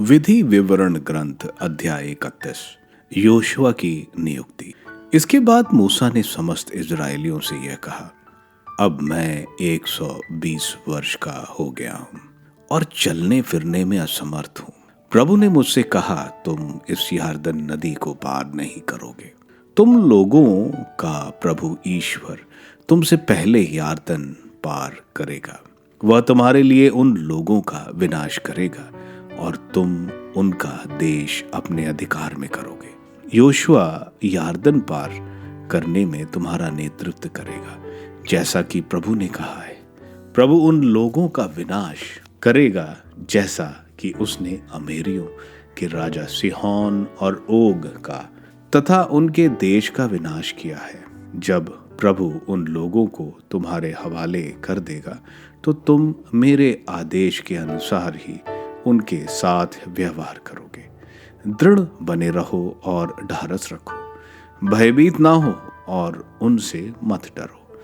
विधि विवरण ग्रंथ अध्याय 31। योशुआ की नियुक्ति। इसके बाद मूसा ने समस्त इजरायलियों से यह कहा, अब मैं 120 वर्ष का हो गया हूँ और चलने फिरने में असमर्थ हूँ। प्रभु ने मुझसे कहा, तुम इस यरदन नदी को पार नहीं करोगे। तुम लोगों का प्रभु ईश्वर तुमसे पहले यरदन पार करेगा। वह तुम्हारे लिए उन लोगों का विनाश करेगा और तुम उनका देश अपने अधिकार में करोगे। योशुआ यरदन पार करने में तुम्हारा नेतृत्व करेगा, जैसा कि प्रभु ने कहा है। प्रभु उन लोगों का विनाश करेगा जैसा कि उसने अमेरियों के राजा सिहोन और ओग का तथा उनके देश का विनाश किया है। जब प्रभु उन लोगों को तुम्हारे हवाले कर देगा तो तुम मेरे आदेश के अनुसार ही उनके साथ व्यवहार करोगे। दृढ़ बने रहो और ढारस रखो, भयभीत ना हो और उनसे मत डरो,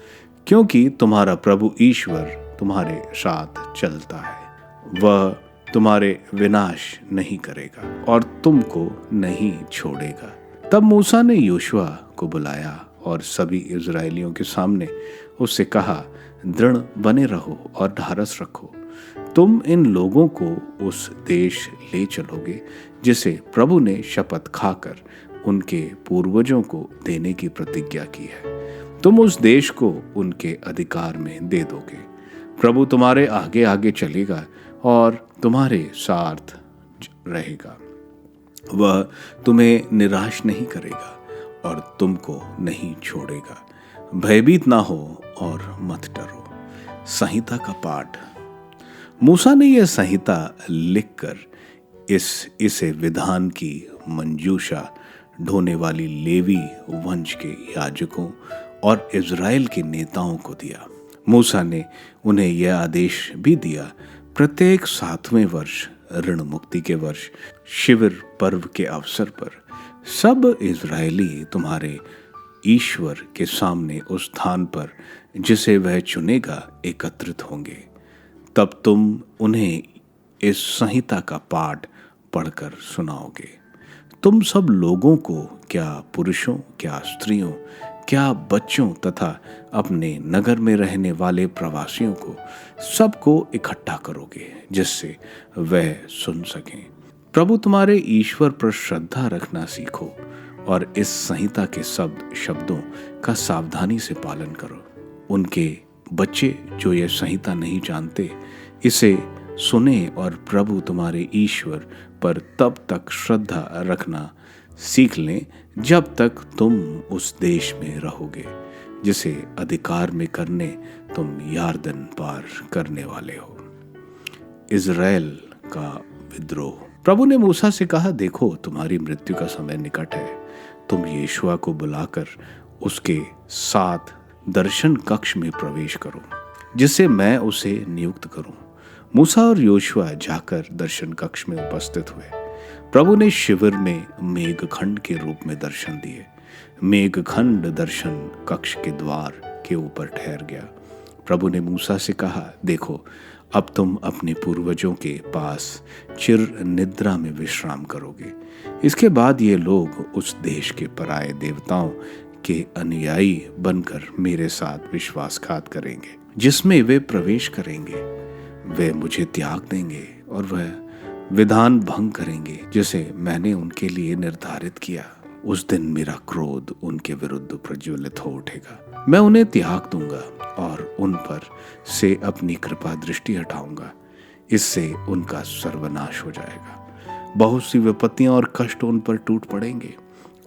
क्योंकि तुम्हारा प्रभु ईश्वर तुम्हारे साथ चलता है। वह तुम्हारे विनाश नहीं करेगा और तुमको नहीं छोड़ेगा। तब मूसा ने योशुआ को बुलाया और सभी इजरायलियों के सामने उससे कहा, दृढ़ बने रहो और ढारस रखो। तुम इन लोगों को उस देश ले चलोगे जिसे प्रभु ने शपथ खाकर उनके पूर्वजों को देने की प्रतिज्ञा की है। तुम उस देश को उनके अधिकार में दे दोगे। प्रभु तुम्हारे आगे आगे चलेगा और तुम्हारे साथ रहेगा। वह तुम्हें निराश नहीं करेगा और तुमको नहीं छोड़ेगा। भयभीत ना हो और मत डरो। संहिता का पाठ। मूसा ने यह संहिता लिखकर इसे विधान की मंजूषा ढोने वाली लेवी वंश के याजकों और इजराइल के नेताओं को दिया। मूसा ने उन्हें यह आदेश भी दिया, प्रत्येक 7वें वर्ष ऋण मुक्ति के वर्ष शिविर पर्व के अवसर पर सब इजरायली तुम्हारे ईश्वर के सामने उस स्थान पर जिसे वह चुनेगा एकत्रित होंगे। तब तुम उन्हें इस संहिता का पाठ पढ़कर सुनाओगे। तुम सब लोगों को, क्या पुरुषों, क्या स्त्रियों, क्या बच्चों तथा अपने नगर में रहने वाले प्रवासियों को, सबको इकट्ठा करोगे, जिससे वह सुन सकें। प्रभु तुम्हारे ईश्वर पर श्रद्धा रखना सीखो और इस संहिता के शब्दों का सावधानी से पालन करो। उनके बच्चे जो ये संहिता नहीं जानते, इसे सुने और प्रभु तुम्हारे ईश्वर पर तब तक श्रद्धा रखना सीख लें जब तक तुम उस देश में रहोगे जिसे अधिकार में करने तुम यरदन पार करने वाले हो। इजराइल का विद्रोह। प्रभु ने मूसा से कहा, देखो तुम्हारी मृत्यु का समय निकट है। तुम यहोशुआ को बुलाकर उसके साथ दर्शन कक्ष में प्रवेश करो, जिससे मैं उसे नियुक्त करूं। मूसा और यहोशुआ जाकर दर्शन कक्ष में उपस्थित हुए। प्रभु ने शिविर में मेघखंड के रूप में दर्शन दिए। मेघखंड दर्शन कक्ष के द्वार के ऊपर ठहर गया। प्रभु ने मूसा से कहा, देखो अब तुम अपने पूर्वजों के पास चिर निद्रा में विश्राम करोगे। इसके बाद ये लोग उस देश के पराये देवताओं के अनुयायी बनकर मेरे साथ विश्वासघात करेंगे। जिसमें वे प्रवेश करेंगे वे मुझे त्याग देंगे और वह विधान भंग करेंगे जिसे मैंने उनके लिए निर्धारित किया। उस दिन मेरा क्रोध उनके विरुद्ध प्रज्वलित हो उठेगा। मैं उन्हें त्याग दूंगा और उन पर से अपनी कृपा दृष्टि हटाऊंगा। इससे उनका सर्वनाश हो जाएगा। बहुत सी विपत्तियां और कष्ट उन पर टूट पड़ेंगे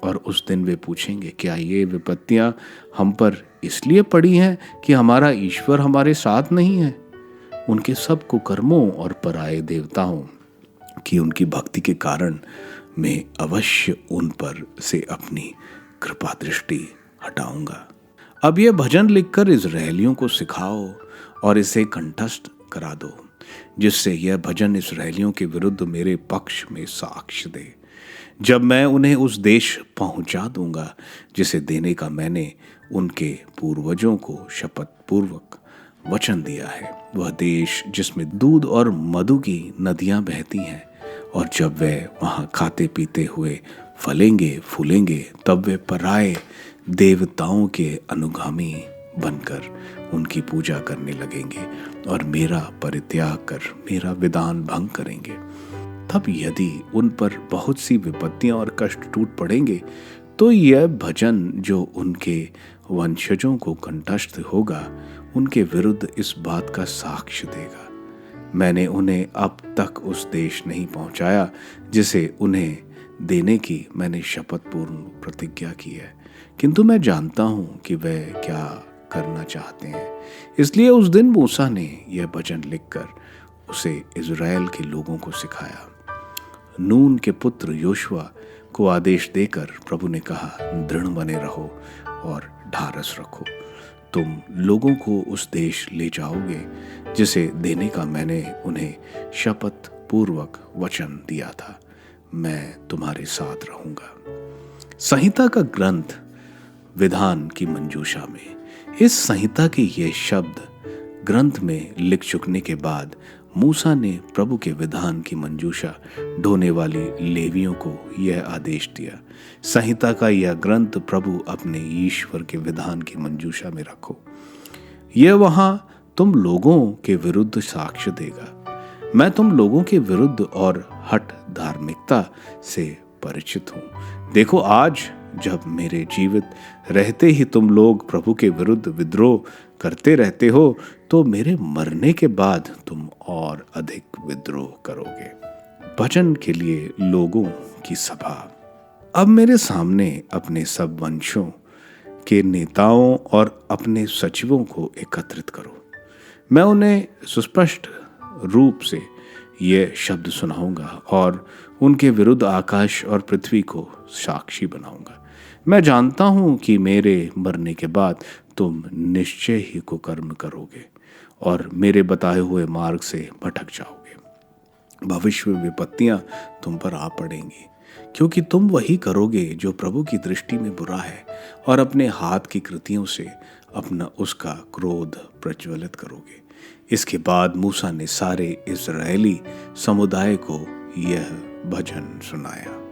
और उस दिन वे पूछेंगे, क्या ये विपत्तियां हम पर इसलिए पड़ी हैं कि हमारा ईश्वर हमारे साथ नहीं है? उनके सब कुकर्मों और पराये देवताओं की उनकी भक्ति के कारण मैं अवश्य उन पर से अपनी कृपा दृष्टि हटाऊंगा। अब यह भजन लिखकर इजरायलियों को सिखाओ और इसे कंठस्थ करा दो, जिससे यह भजन इजरायलियों के विरुद्ध मेरे पक्ष में साक्ष्य दे। जब मैं उन्हें उस देश पहुंचा दूंगा जिसे देने का मैंने उनके पूर्वजों को शपथ पूर्वक वचन दिया है, वह देश जिसमें दूध और मधु की नदियां बहती हैं और जब वे वहाँ खाते पीते हुए फलेंगे फूलेंगे, तब वे पराए देवताओं के अनुगामी बनकर उनकी पूजा करने लगेंगे और मेरा परित्याग कर मेरा विधान भंग करेंगे। तब यदि उन पर बहुत सी विपत्तियां और कष्ट टूट पड़ेंगे, तो यह भजन जो उनके वंशजों को कंठस्थ होगा, उनके विरुद्ध इस बात का साक्ष्य देगा, मैंने उन्हें अब तक उस देश नहीं पहुंचाया जिसे उन्हें देने की मैंने शपथपूर्ण प्रतिज्ञा की है, किंतु मैं जानता हूं कि वे क्या करना चाहते हैं। इसलिए उस दिन मूसा ने यह वचन लिखकर उसे इज़राइल के लोगों को सिखाया। नून के पुत्र योशुआ को आदेश देकर प्रभु ने कहा, दृढ़ बने रहो और ढारस रखो, तुम लोगों को उस देश ले जाओगे जिसे देने का मैंने उन्हें शपथ पूर्वक वचन दिया था। मैं तुम्हारे साथ रहूंगा। संहिता का ग्रंथ विधान की मंजूषा में, इस संहिता के ये शब्द ग्रंथ में लिख चुकने के बाद मूसा ने प्रभु के विधान की मंजूषा ढोने वाले लेवियों को यह आदेश दिया, संहिता का यह ग्रंथ प्रभु अपने ईश्वर के विधान की मंजूषा में रखो। यह वहां तुम लोगों के विरुद्ध साक्ष्य देगा। मैं तुम लोगों के विरुद्ध और हठ धार्मिकता से परिचित हूं। देखो, आज जब मेरे जीवित रहते ही तुम लोग प्रभु के विरुद्ध विद्रोह करते रहते हो, तो मेरे मरने के बाद तुम और अधिक विद्रोह करोगे। भजन के लिए लोगों की सभा। अब मेरे सामने अपने सब वंशों के नेताओं और अपने सचिवों को एकत्रित करो। मैं उन्हें सुस्पष्ट रूप से ये शब्द सुनाऊंगा और उनके विरुद्ध आकाश और पृथ्वी को साक्षी बनाऊंगा। मैं जानता हूं कि मेरे मरने के बाद तुम निश्चय ही कुकर्म करोगे और मेरे बताए हुए मार्ग से भटक जाओगे। भविष्य में विपत्तियां तुम पर आ पड़ेंगी, क्योंकि तुम वही करोगे जो प्रभु की दृष्टि में बुरा है और अपने हाथ की कृतियों से अपना उसका क्रोध प्रज्वलित करोगे। इसके बाद मूसा ने सारे इस्राएली समुदाय को यह भजन सुनाया।